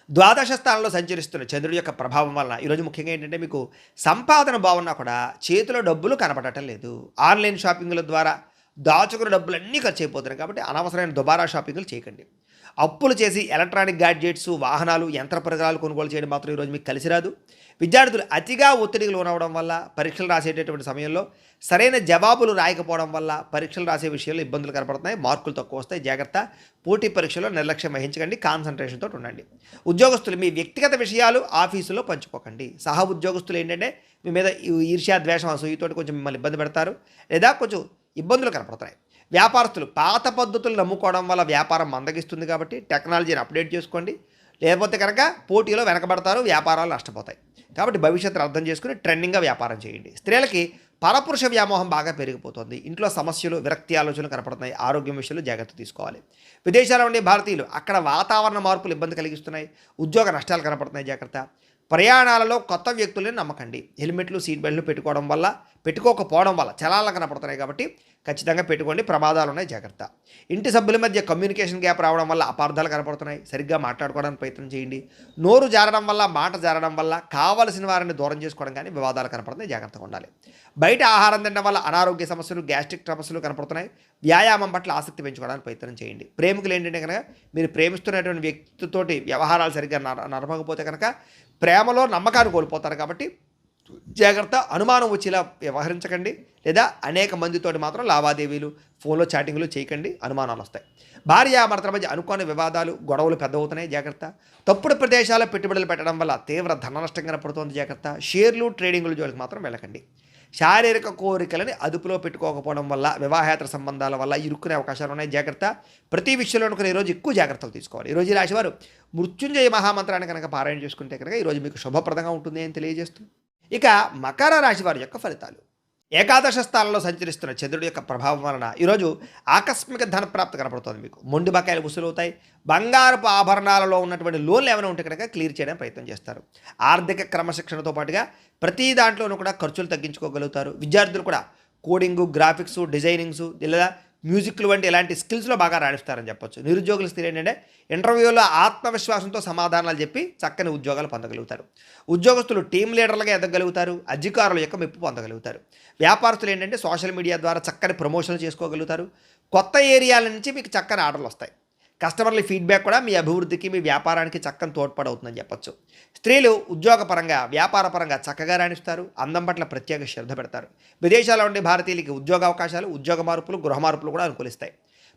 ద్వాదశ స్థానంలో సంచరిస్తున్న చంద్రుడి యొక్క ప్రభావం వలన ఈరోజు ముఖ్యంగా ఏంటంటే మీకు సంపాదన బాగున్నా కూడా చేతిలో డబ్బులు కనపడటం లేదు. ఆన్లైన్ షాపింగ్ల ద్వారా దాచుకున్న డబ్బులన్నీ ఖర్చు అయిపోతున్నాయి. కాబట్టి అనవసరమైన దుబారా షాపింగ్లు చేయకండి. అప్పులు చేసి ఎలక్ట్రానిక్ గ్యాడ్జెట్స్, వాహనాలు, యంత్ర పరికరాలు కొనుగోలు చేయడం మాత్రం ఈరోజు మీకు కలిసి రాదు. విద్యార్థులు అతిగా ఒత్తిడికి లోనవడం వల్ల, పరీక్షలు రాసేటటువంటి సమయంలో సరైన జవాబులు రాయకపోవడం వల్ల పరీక్షలు రాసే విషయంలో ఇబ్బందులు కనపడుతున్నాయి. మార్కులు తక్కువ వస్తాయి. జాగ్రత్త. పోటీ పరీక్షలో నిర్లక్ష్యం వహించకండి. కాన్సన్ట్రేషన్తో ఉండండి. ఉద్యోగస్తులు మీ వ్యక్తిగత విషయాలు ఆఫీసులో పంచుకోకండి. సహ ఉద్యోగస్తులు ఏంటంటే మీ మీద ఈర్ష్యా, ద్వేషం, అసూయతోటి కొంచెం మిమ్మల్ని ఇబ్బంది పెడతారు, లేదా కొంచెం ఇబ్బందులు కనపడుతున్నాయి. వ్యాపారస్తులు పాత పద్ధతులు నమ్ముకోవడం వల్ల వ్యాపారం మందగిస్తుంది. కాబట్టి టెక్నాలజీని అప్డేట్ చేసుకోండి. లేకపోతే కనుక పోటీలో వెనకబడతారు, వ్యాపారాలు నష్టపోతాయి. కాబట్టి భవిష్యత్తును అర్థం చేసుకుని ట్రెండింగ్గా వ్యాపారం చేయండి. స్త్రీలకి పరపురుష వ్యామోహం బాగా పెరిగిపోతుంది. ఇంట్లో సమస్యలు, విరక్తి ఆలోచనలు కనపడుతున్నాయి. ఆరోగ్యం విషయంలో జాగ్రత్త తీసుకోవాలి. విదేశాల్లో ఉండే భారతీయులు అక్కడ వాతావరణ మార్పులు ఇబ్బంది కలిగిస్తున్నాయి. ఉద్యోగ నష్టాలు కనపడుతున్నాయి. జాగ్రత్త. ప్రయాణాలలో కొత్త వ్యక్తులను నమ్మకండి. హెల్మెట్లు, సీట్ బెల్ట్లు పెట్టుకోకపోవడం వల్ల చలాలు కనపడుతున్నాయి. కాబట్టి ఖచ్చితంగా పెట్టుకోండి. ప్రమాదాలు ఉన్నాయి. జాగ్రత్త. ఇంటి సభ్యుల మధ్య కమ్యూనికేషన్ గ్యాప్ రావడం వల్ల అపార్థాలు కనపడుతున్నాయి. సరిగ్గా మాట్లాడుకోవడానికి ప్రయత్నం చేయండి. నోరు జారడం వల్ల, మాట జారడం వల్ల కావలసిన వారిని దూరం చేసుకోవడం కానీ వివాదాలు కనపడుతున్నాయి. జాగ్రత్తగా ఉండాలి. బయట ఆహారం తినడం వల్ల అనారోగ్య సమస్యలు, గ్యాస్ట్రిక్ సమస్యలు కనపడుతున్నాయి. వ్యాయామం పట్ల ఆసక్తి పెంచుకోవడానికి ప్రయత్నం చేయండి. ప్రేమికులు ఏంటంటే కనుక మీరు ప్రేమిస్తున్నటువంటి వ్యక్తితోటి వ్యవహారాలు సరిగ్గా నడపకపోతే కనుక ప్రేమలో నమ్మకాన్ని కోల్పోతారు. కాబట్టి జాగ్రత్త. అనుమానం వచ్చేలా వ్యవహరించకండి. లేదా అనేక మందితోటి మాత్రం లావాదేవీలు, ఫోన్లో చాటింగ్లు చేయకండి. అనుమానాలు వస్తాయి. భార్యాభర్తల మధ్య అనుకోని వివాదాలు, గొడవలు పెద్దవుతున్నాయి. జాగ్రత్త. తప్పుడు ప్రదేశాల్లో పెట్టుబడులు పెట్టడం వల్ల తీవ్ర ధన నష్టం కనపడుతుంది. జాగ్రత్త. షేర్లు, ట్రేడింగ్ల జోలికి మాత్రం వెళ్ళకండి. శారీరక కోరికలని అదుపులో పెట్టుకోకపోవడం వల్ల, వివాహేతర సంబంధాల వల్ల ఇరుక్కునే అవకాశాలు ఉన్నాయి. జాగ్రత్త. ప్రతి విషయంలో అనుకుని ఈరోజు ఎక్కువ జాగ్రత్తలు తీసుకోవాలి. ఈరోజు ఈ రాశివారు మృత్యుంజయ మహామంత్రాన్ని కనుక పారాయణ చేసుకుంటే కనుక ఈరోజు మీకు శుభప్రదంగా ఉంటుంది అని తెలియజేస్తూ, ఇక మకర రాశి వారి యొక్క ఫలితాలు. ఏకాదశ స్థానంలో సంచరిస్తున్న చంద్రుడి యొక్క ప్రభావం వలన ఈరోజు ఆకస్మిక ధన ప్రాప్తి కనపడుతుంది మీకు. మొండి బకాయిలు వసూలవుతాయి. బంగారపు ఆభరణాలలో ఉన్నటువంటి లోన్లు ఏమైనా ఉంటే కనుక క్లియర్ చేయడానికి ప్రయత్నం చేస్తారు. ఆర్థిక క్రమశిక్షణతో పాటుగా ప్రతి దాంట్లోనూ కూడా ఖర్చులు తగ్గించుకోగలుగుతారు. విద్యార్థులు కూడా కోడింగు, గ్రాఫిక్స్, డిజైనింగ్స్ లేదా మ్యూజిక్లు వంటి ఇలాంటి స్కిల్స్లో బాగా రాణిస్తారని చెప్పొచ్చు. నిరుద్యోగుల స్థితి ఏంటంటే ఇంటర్వ్యూలో ఆత్మవిశ్వాసంతో సమాధానాలు చెప్పి చక్కని ఉద్యోగాలు పొందగలుగుతారు. ఉద్యోగస్తులు టీం లీడర్లుగా ఎదగలుగుతారు. అధికారుల యొక్క మెప్పు పొందగలుగుతారు. వ్యాపారస్తులు ఏంటంటే సోషల్ మీడియా ద్వారా చక్కని ప్రమోషన్లు చేసుకోగలుగుతారు. కొత్త ఏరియాల నుంచి మీకు చక్కని ఆర్డర్లు వస్తాయి. కస్టమర్ల ఫీడ్బ్యాక్ కూడా మీ అభివృద్ధికి, మీ వ్యాపారానికి చక్కని తోడ్పడవుతుందని చెప్పొచ్చు. స్త్రీలు ఉద్యోగపరంగా, వ్యాపారపరంగా చక్కగా రాణిస్తారు. అందం పట్ల ప్రత్యేక శ్రద్ధ పెడతారు. విదేశాల్లో ఉండే భారతీయులకి ఉద్యోగ అవకాశాలు, ఉద్యోగ మార్పులు, గృహ మార్పులు కూడా అనుకూలిస్తాయి.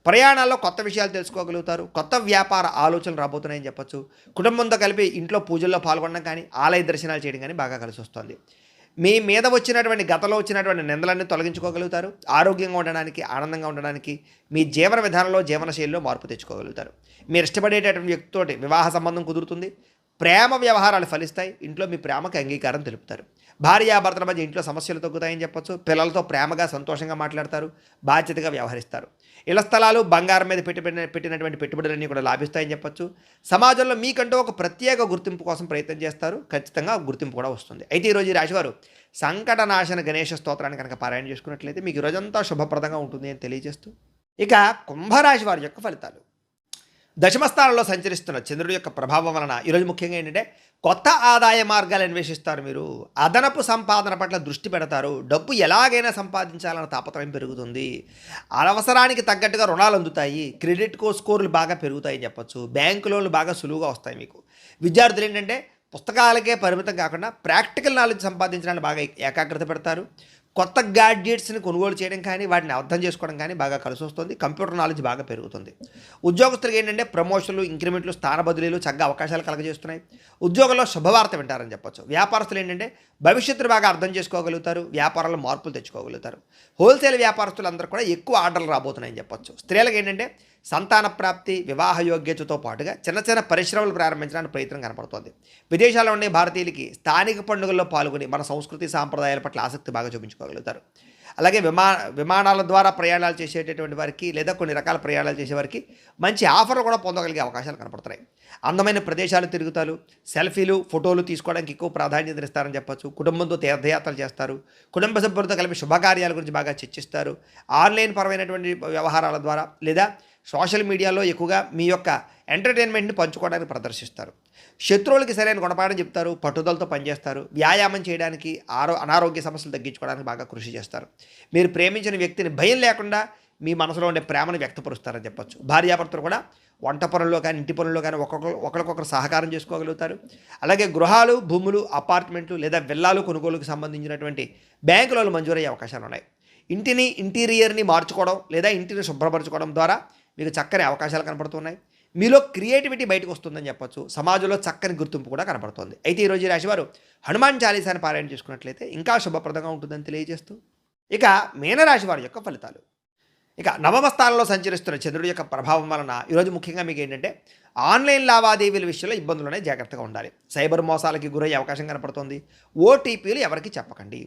ప్రయాణాల్లో కొత్త విషయాలు తెలుసుకోగలుగుతారు. కొత్త వ్యాపార ఆలోచనలు రాబోతున్నాయని చెప్పొచ్చు. కుటుంబంతో కలిపి ఇంట్లో పూజల్లో పాల్గొనడం కానీ, ఆలయ దర్శనాలు చేయడం కానీ బాగా కలిసి వస్తుంది. మీ మీద వచ్చినటువంటి గతంలో వచ్చినటువంటి నిందలన్నీ తొలగించుకోగలుగుతారు. ఆరోగ్యంగా ఉండడానికి, ఆనందంగా ఉండడానికి మీ జీవన విధానంలో, జీవనశైలిలో మార్పు తెచ్చుకోగలుగుతారు. మీరు ఇష్టపడేటటువంటి వ్యక్తితోటి వివాహ సంబంధం కుదురుతుంది. ప్రేమ వ్యవహారాలు ఫలిస్తాయి. ఇంట్లో మీ ప్రేమకు అంగీకారం తెలుపుతారు. భార్యాభర్తల మధ్య ఇంట్లో సమస్యలు తగ్గుతాయని చెప్పొచ్చు. పిల్లలతో ప్రేమగా, సంతోషంగా మాట్లాడతారు. బాధ్యతగా వ్యవహరిస్తారు. ఇళ్ల స్థలాలు, బంగారం మీద పెట్టినటువంటి పెట్టుబడులన్నీ కూడా లాభిస్తాయని చెప్పొచ్చు. సమాజంలో మీకంటూ ఒక ప్రత్యేక గుర్తింపు కోసం ప్రయత్నం చేస్తారు. ఖచ్చితంగా గుర్తింపు కూడా వస్తుంది. అయితే ఈరోజు ఈ రాశివారు సంకటనాశన గణేష స్తోత్రాన్ని కనుక పారాయణ చేసుకున్నట్లయితే మీకు ఈరోజంతా శుభప్రదంగా ఉంటుంది అని తెలియజేస్తూ, ఇక కుంభరాశి వారి యొక్క ఫలితాలు. దశమస్థానంలో సంచరిస్తున్న చంద్రుడి యొక్క ప్రభావం వలన ఈరోజు ముఖ్యంగా ఏంటంటే కొత్త ఆదాయ మార్గాలు అన్వేషిస్తారు. మీరు అదనపు సంపాదన పట్ల దృష్టి పెడతారు. డబ్బు ఎలాగైనా సంపాదించాలన్న తాపత్రయం పెరుగుతుంది. అవసరానికి తగ్గట్టుగా రుణాలు అందుతాయి. క్రెడిట్ స్కోర్లు బాగా పెరుగుతాయని చెప్పొచ్చు. బ్యాంకు లోన్లు బాగా సులువుగా వస్తాయి మీకు. విద్యార్థులు ఏంటంటే పుస్తకాలకే పరిమితం కాకుండా ప్రాక్టికల్ నాలెడ్జ్ సంపాదించడానికి బాగా ఏకాగ్రత పెడతారు. కొత్త గ్యాడ్జెట్స్ని కొనుగోలు చేయడం కానీ, వాటిని అర్థం చేసుకోవడం కానీ బాగా కలిసి వస్తుంది. కంప్యూటర్ నాలెడ్జ్ బాగా పెరుగుతుంది. ఉద్యోగస్తులకు ఏంటంటే ప్రమోషన్లు, ఇంక్రిమెంట్లు, స్థాన బదిలీలు చక్కగా అవకాశాలు కలగజేస్తున్నాయి. ఉద్యోగంలో శుభవార్త వింటారని చెప్పొచ్చు. వ్యాపారస్తులు ఏంటంటే భవిష్యత్తును బాగా అర్థం చేసుకోగలుగుతారు. వ్యాపారంలో మార్పులు తెచ్చుకోగలుగుతారు. హోల్సేల్ వ్యాపారస్తులు అందరూ కూడా ఎక్కువ ఆర్డర్లు రాబోతున్నాయని చెప్పొచ్చు. స్త్రీలకు ఏంటంటే సంతాన ప్రాప్తి, వివాహ యోగ్యతతో పాటుగా చిన్న చిన్న పరిశ్రమలు ప్రారంభించడానికి ప్రయత్నం కనపడుతోంది. విదేశాల్లో ఉండే భారతీయులకి స్థానిక పండుగల్లో పాల్గొని మన సంస్కృతి సాంప్రదాయాల పట్ల ఆసక్తి బాగా చూపించుకోగలుగుతారు. అలాగే విమానాల ద్వారా ప్రయాణాలు చేసేటటువంటి వారికి లేదా కొన్ని రకాల ప్రయాణాలు చేసేవారికి మంచి ఆఫర్లు కూడా పొందగలిగే అవకాశాలు కనపడుతున్నాయి. అందమైన ప్రదేశాలు తిరుగుతారు. సెల్ఫీలు, ఫోటోలు తీసుకోవడానికి ఎక్కువ ప్రాధాన్యత ఇస్తారని చెప్పొచ్చు. కుటుంబంతో తీర్థయాత్రలు చేస్తారు. కుటుంబ సభ్యులతో కలిపి శుభకార్యాల గురించి బాగా చర్చిస్తారు. ఆన్లైన్ పరమైనటువంటి వ్యవహారాల ద్వారా లేదా సోషల్ మీడియాలో ఎక్కువగా మీ యొక్క ఎంటర్టైన్మెంట్ని పంచుకోవడానికి ప్రదర్శిస్తారు. శత్రువులకి సరైన గుణపాఠం చెప్తారు. పట్టుదలతో పనిచేస్తారు. వ్యాయామం చేయడానికి, అనారోగ్య సమస్యలు తగ్గించుకోవడానికి బాగా కృషి చేస్తారు. మీరు ప్రేమించిన వ్యక్తిని భయం లేకుండా మీ మనసులో ఉండే ప్రేమను వ్యక్తపరుస్తారని చెప్పొచ్చు. భార్యాభర్తలు కూడా వంట పనుల్లో కానీ, ఇంటి పనుల్లో కానీ ఒకరికొకరు సహకారం చేసుకోగలుగుతారు. అలాగే గృహాలు, భూములు, అపార్ట్మెంట్లు లేదా విల్లాలు కొనుగోలుకు సంబంధించినటువంటి బ్యాంకు లోన్లు మంజూరయ్యే అవకాశాలు ఉన్నాయి. ఇంటీరియర్ని మార్చుకోవడం లేదా ఇంటిని శుభ్రపరచుకోవడం ద్వారా మీకు చక్కని అవకాశాలు కనపడుతున్నాయి. మీలో క్రియేటివిటీ బయటకు వస్తుందని చెప్పొచ్చు. సమాజంలో చక్కని గుర్తింపు కూడా కనపడుతుంది. అయితే ఈరోజు ఈ రాశివారు హనుమాన్ చాలీసాని పారాయణ చేసుకున్నట్లయితే ఇంకా శుభప్రదంగా ఉంటుందని తెలియజేస్తూ, ఇక మీనరాశి వారి యొక్క ఫలితాలు. ఇక నవమ స్థానంలో సంచరిస్తున్న చంద్రుడి యొక్క ప్రభావం వలన ఈరోజు ముఖ్యంగా మీకు ఏంటంటే ఆన్లైన్ లావాదేవీల విషయంలో ఇబ్బందులునే జాగ్రత్తగా ఉండాలి. సైబర్ మోసాలకి గురయ్యే అవకాశం కనపడుతుంది. ఓటీపీలు ఎవరికి చెప్పకండి.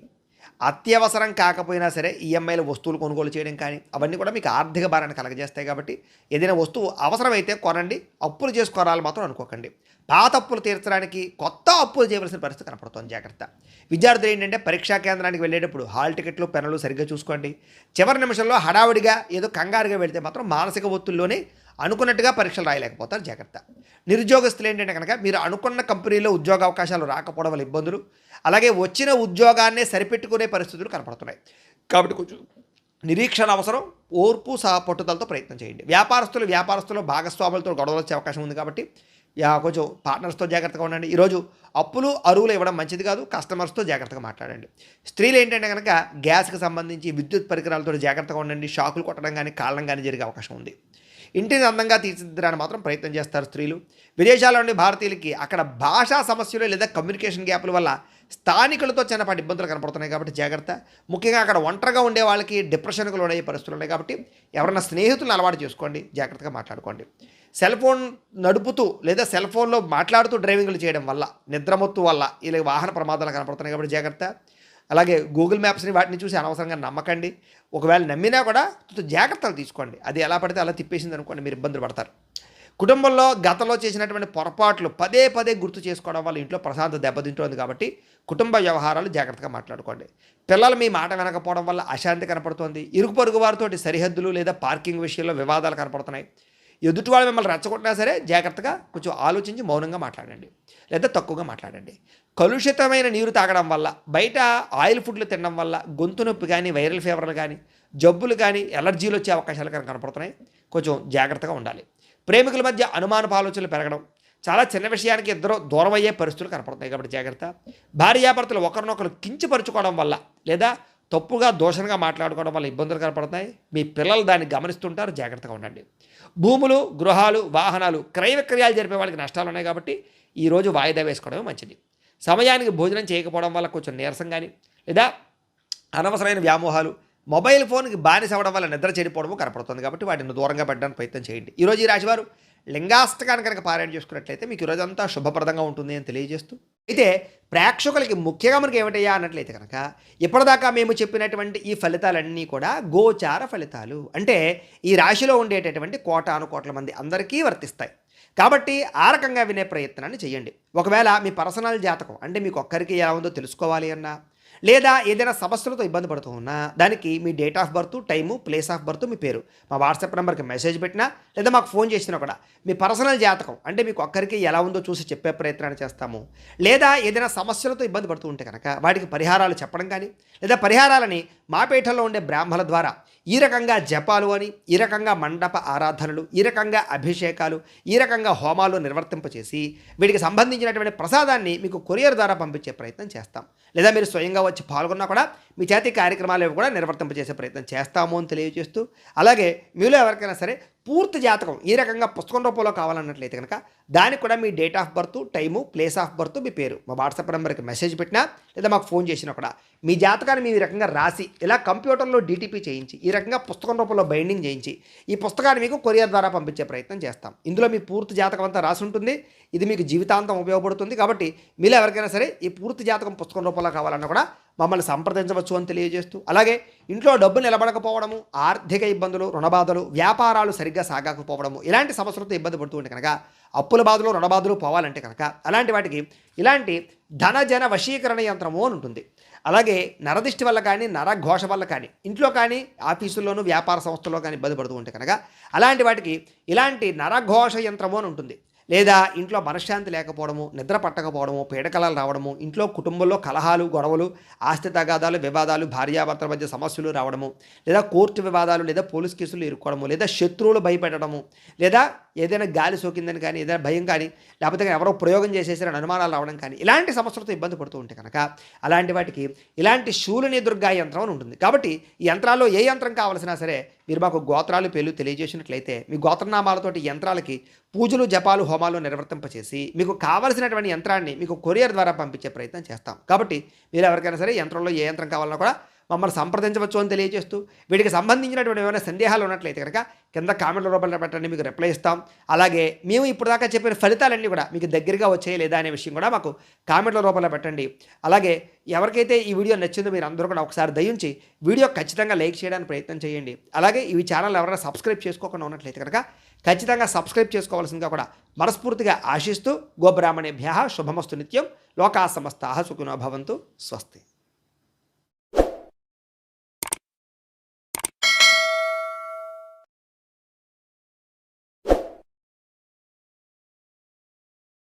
అత్యవసరం కాకపోయినా సరే ఈఎంఐలో వస్తువులు కొనుగోలు చేయడం కానీ అవన్నీ కూడా మీకు ఆర్థిక భారాన్ని కలగజేస్తాయి. కాబట్టి ఏదైనా వస్తువు అవసరమైతే కొనండి. అప్పులు చేసుకోరాలు మాత్రం అనుకోకండి. పాత అప్పులు తీర్చడానికి కొత్త అప్పులు చేయవలసిన పరిస్థితి కనపడుతుంది. జాగ్రత్త. విద్యార్థులు ఏంటంటే పరీక్షా కేంద్రానికి వెళ్ళేటప్పుడు హాల్ టికెట్లు, పెన్నులు సరిగ్గా చూసుకోండి. చివరి నిమిషంలో హడావుడిగా ఏదో కంగారుగా వెళితే మాత్రం మానసిక ఒత్తిడిలోనే అనుకున్నట్టుగా పరీక్షలు రాయలేకపోతారు. జాగ్రత్త. నిరుద్యోగస్తులు ఏంటంటే కనుక మీరు అనుకున్న కంపెనీలో ఉద్యోగ అవకాశాలు రాకపోవడం వల్ల ఇబ్బందులు, అలాగే వచ్చిన ఉద్యోగాన్నే సరిపెట్టుకునే పరిస్థితులు కనపడుతున్నాయి. కాబట్టి కొంచెం నిరీక్షణ అవసరం. ఓర్పు పట్టుదలతో ప్రయత్నం చేయండి. వ్యాపారస్తులు భాగస్వాములతో గొడవలు వచ్చే అవకాశం ఉంది. కాబట్టి కొంచెం పార్ట్నర్స్తో జాగ్రత్తగా ఉండండి. ఈరోజు అప్పులు, అరువులు ఇవ్వడం మంచిది కాదు. కస్టమర్స్తో జాగ్రత్తగా మాట్లాడండి. స్త్రీలు ఏంటంటే కనుక గ్యాస్కి సంబంధించి విద్యుత్ పరికరాలతో జాగ్రత్తగా ఉండండి. షాకులు కొట్టడం కానీ, కాళ్ళం కానీ జరిగే అవకాశం ఉంది. ఇంటిని అందంగా తీర్చిదిద్దడానికి మాత్రం ప్రయత్నం చేస్తారు స్త్రీలు. విదేశాల్లో ఉండే భారతీయులకి అక్కడ భాషా సమస్యలు లేదా కమ్యూనికేషన్ గ్యాప్ల వల్ల స్థానికులతో చిన్నపాటి ఇబ్బందులు కనపడుతున్నాయి. కాబట్టి జాగ్రత్త. ముఖ్యంగా అక్కడ ఒంటరిగా ఉండే వాళ్ళకి డిప్రెషన్కు లోనయ్యే పరిస్థితులు ఉన్నాయి. కాబట్టి ఎవరైనా స్నేహితులను అలవాటు చేసుకోండి. జాగ్రత్తగా మాట్లాడుకోండి. సెల్ ఫోన్ నడుపుతూ లేదా సెల్ ఫోన్లో మాట్లాడుతూ డ్రైవింగ్లు చేయడం వల్ల, నిద్రమత్తు వల్ల ఇలా వాహన ప్రమాదాలు కనపడుతున్నాయి. కాబట్టి జాగ్రత్త. అలాగే గూగుల్ మ్యాప్స్ని వాటిని చూసి అనవసరంగా నమ్మకండి. ఒకవేళ నమ్మినా కూడా కొంచెం జాగ్రత్తలు తీసుకోండి. అది ఎలా పడితే అలా తిప్పేసింది అనుకోండి, మీరు ఇబ్బందులు పడతారు. కుటుంబంలో గతంలో చేసినటువంటి పొరపాట్లు పదే పదే గుర్తు చేసుకోవడం వల్ల ఇంట్లో ప్రశాంతత దెబ్బతింటుంది. కాబట్టి కుటుంబ వ్యవహారాలు జాగ్రత్తగా మాట్లాడుకోండి. పిల్లలు మీ మాట వినకపోవడం వల్ల అశాంతి కనపడుతోంది. ఇరుగు పొరుగు వారితోటి సరిహద్దులు లేదా పార్కింగ్ విషయంలో వివాదాలు కనపడుతున్నాయి. ఎదుటి వాళ్ళు మిమ్మల్ని రెచ్చగొట్టినా సరే జాగ్రత్తగా కొంచెం ఆలోచించి మౌనంగా మాట్లాడండి, లేదా తక్కువగా మాట్లాడండి. కలుషితమైన నీరు తాగడం వల్ల, బయట ఆయిల్ ఫుడ్లు తినడం వల్ల గొంతు నొప్పి కానీ, వైరల్ ఫీవర్లు కానీ, జబ్బులు కానీ, ఎలర్జీలు వచ్చే అవకాశాలు కనపడుతున్నాయి. కొంచెం జాగ్రత్తగా ఉండాలి. ప్రేమికుల మధ్య అనుమానపు ఆలోచనలు పెరగడం, చాలా చిన్న విషయానికి ఇద్దరు దూరం అయ్యే పరిస్థితులు కనపడుతున్నాయి. కాబట్టి జాగ్రత్త. భార్యాభర్తలు ఒకరినొకరు కించపరుచుకోవడం వల్ల లేదా తప్పుగా దోషంగా మాట్లాడుకోవడం వల్ల ఇబ్బందులు కనపడుతున్నాయి. మీ పిల్లలు దాన్ని గమనిస్తుంటారు. జాగ్రత్తగా ఉండండి. భూములు, గృహాలు, వాహనాలు క్రయ విక్రయాలు జరిపే వాళ్ళకి నష్టాలు ఉన్నాయి. కాబట్టి ఈరోజు వాయిదా వేసుకోవడమే మంచిది. సమయానికి భోజనం చేయకపోవడం వల్ల కొంచెం నీరసం కానీ, లేదా అనవసరమైన వ్యామోహాలు, మొబైల్ ఫోన్కి బానిస అవ్వడం వల్ల నిద్ర చెడిపోవడము కనపడుతుంది. కాబట్టి వాటిని దూరంగా పెట్టడానికి ప్రయత్నం చేయండి. ఈరోజు ఈ రాశివారు లింగాష్టకాన్ని కనుక పారాయణ చేసుకున్నట్లయితే మీకు ఈరోజు అంతా శుభప్రదంగా ఉంటుంది అని తెలియజేస్తూ, అయితే ప్రేక్షకులకి ముఖ్యంగా మనకి ఏమిటయ్యా అన్నట్లయితే కనుక, ఇప్పటిదాకా మేము చెప్పినటువంటి ఈ ఫలితాలన్నీ కూడా గోచార ఫలితాలు. అంటే ఈ రాశిలో ఉండేటటువంటి కోటాను కోట్ల మంది అందరికీ వర్తిస్తాయి. కాబట్టి ఆ రకంగా వినే ప్రయత్నాన్ని చేయండి. ఒకవేళ మీ పర్సనల్ జాతకం అంటే మీకు ఒక్కరికి ఎలా ఉందో తెలుసుకోవాలి అన్నా, లేదా ఏదైనా సమస్యలతో ఇబ్బంది పడుతూ ఉన్నా, దానికి మీ date of birth, time, place of birth, మీ పేరు మా వాట్సాప్ నెంబర్కి మెసేజ్ పెట్టినా, లేదా మాకు ఫోన్ చేసినా కూడా మీ పర్సనల్ జాతకం అంటే మీకు ఒక్కరికి ఎలా ఉందో చూసి చెప్పే ప్రయత్నాన్ని చేస్తాము. లేదా ఏదైనా సమస్యలతో ఇబ్బంది పడుతూ ఉంటే కనుక వాటికి పరిహారాలు చెప్పడం కానీ, లేదా పరిహారాలని మా పీఠంలో ఉండే బ్రాహ్మణుల ద్వారా ఈ రకంగా జపాలు అని, ఈ రకంగా మండప ఆరాధనలు, ఈ రకంగా అభిషేకాలు, ఈ రకంగా హోమాలు నిర్వర్తింపచేసి వీటికి సంబంధించినటువంటి ప్రసాదాన్ని మీకు కొరియర్ ద్వారా పంపించే ప్రయత్నం చేస్తాం. లేదా మీరు స్వయంగా వచ్చి పాల్గొన్నా కూడా మీ చేతి కార్యక్రమాలు కూడా నిర్వర్తింపజేసే ప్రయత్నం చేస్తాము అని తెలియజేస్తూ, అలాగే మీలో ఎవరికైనా సరే పూర్తి జాతకం ఈ రకంగా పుస్తకం రూపంలో కావాలన్నట్లయితే కనుక దానికి కూడా మీ date of birth, time, place of birth, మీ పేరు మా వాట్సాప్ నెంబర్కి మెసేజ్ పెట్టినా, లేదా మాకు ఫోన్ చేసినా కూడా మీ జాతకాన్ని మీ రకంగా రాసి ఇలా కంప్యూటర్లో డీటీపీ చేయించి ఈ రకంగా పుస్తకం రూపంలో బైండింగ్ చేయించి ఈ పుస్తకాన్ని మీకు కొరియర్ ద్వారా పంపించే ప్రయత్నం చేస్తాం. ఇందులో మీ పూర్తి జాతకం అంతా రాసి ఉంటుంది. ఇది మీకు జీవితాంతం ఉపయోగపడుతుంది. కాబట్టి మీలో ఎవరికైనా సరే ఈ పూర్తి జాతకం పుస్తకం రూపంలో కావాలన్నా కూడా మమ్మల్ని సంప్రదించవచ్చు అని తెలియజేస్తూ, అలాగే ఇంట్లో డబ్బు నిలబడకపోవడము, ఆర్థిక ఇబ్బందులు, రుణబాధలు, వ్యాపారాలు సరిగ్గా సాగకపోవడము, ఇలాంటి సమస్యలతో ఇబ్బంది పడుతూ ఉంటే కనుక, అప్పుల బాధలు, రుణబాధలు పోవాలంటే కనుక అలాంటి వాటికి ఇలాంటి ధనజన వశీకరణ యంత్రము అని ఉంటుంది. అలాగే నరదిష్టి వల్ల కానీ, నరఘోష వల్ల కానీ, ఇంట్లో కానీ, ఆఫీసుల్లోనూ, వ్యాపార సంస్థల్లో కానీ ఇబ్బంది పడుతూ ఉంటే కనుక అలాంటి వాటికి ఇలాంటి నరఘోష యంత్రము అని ఉంటుంది. లేదా ఇంట్లో మనశ్శాంతి లేకపోవడము, నిద్ర పట్టకపోవడము, పీడకలాలు రావడము, ఇంట్లో కుటుంబంలో కలహాలు, గొడవలు, ఆస్తి తగాదాలు, వివాదాలు, భార్యాభర్తల మధ్య సమస్యలు రావడము, లేదా కోర్టు వివాదాలు, లేదా పోలీస్ కేసులు ఇరుక్కోవడము, లేదా శత్రువులు భయపెట్టడము, లేదా ఏదైనా గాలి సోకిందని కానీ, ఏదైనా భయం కానీ, లేకపోతే ఎవరో ప్రయోగం చేసేసారని అనుమానాలు రావడం కానీ, ఇలాంటి సమస్యలతో ఇబ్బంది పడుతూ ఉంటే కనుక అలాంటి వాటికి ఇలాంటి శూలిని దుర్గా యంత్రం అని ఉంటుంది. కాబట్టి ఈ యంత్రాల్లో ఏ యంత్రం కావాల్సినా సరే మీరు మాకు గోత్రాలు, పేర్లు తెలియజేసినట్లయితే మీ గోత్రనామాలతోటి యంత్రాలకి పూజలు, జపాలు, హోమాలు నిర్వర్తింపచేసి మీకు కావలసినటువంటి యంత్రాన్ని మీకు కొరియర్ ద్వారా పంపించే ప్రయత్నం చేస్తాం. కాబట్టి మీరు ఎవరికైనా సరే యంత్రంలో ఏ యంత్రం కావాలన్నా కూడా మమ్మల్ని సంప్రదించవచ్చు అని తెలియజేస్తూ, వీటికి సంబంధించినటువంటి ఏమైనా సందేహాలు ఉన్నట్లయితే కనుక కింద కామెంట్ల రూపంలో పెట్టండి, మీకు రిప్లై ఇస్తాం. అలాగే మేము ఇప్పుడు దాకా చెప్పిన ఫలితాలన్నీ కూడా మీకు దగ్గరగా వచ్చాయి లేదా అనే విషయం కూడా మాకు కామెంట్ల రూపంలో పెట్టండి. అలాగే ఎవరికైతే ఈ వీడియో నచ్చిందో మీరు అందరూ కూడా ఒకసారి దయించి వీడియో ఖచ్చితంగా లైక్ చేయడానికి ప్రయత్నం చేయండి. అలాగే ఈ ఛానల్ ఎవరైనా సబ్స్క్రైబ్ చేసుకోకుండా ఉన్నట్లయితే కనుక ఖచ్చితంగా సబ్స్క్రైబ్ చేసుకోవాల్సిందిగా కూడా మనస్ఫూర్తిగా ఆశిస్తూ, గోబ్రాహ్మణేభ్యః శుభమస్తు నిత్యం, లోకా సమస్తాః సుఖినో భవంతు, స్వస్తి.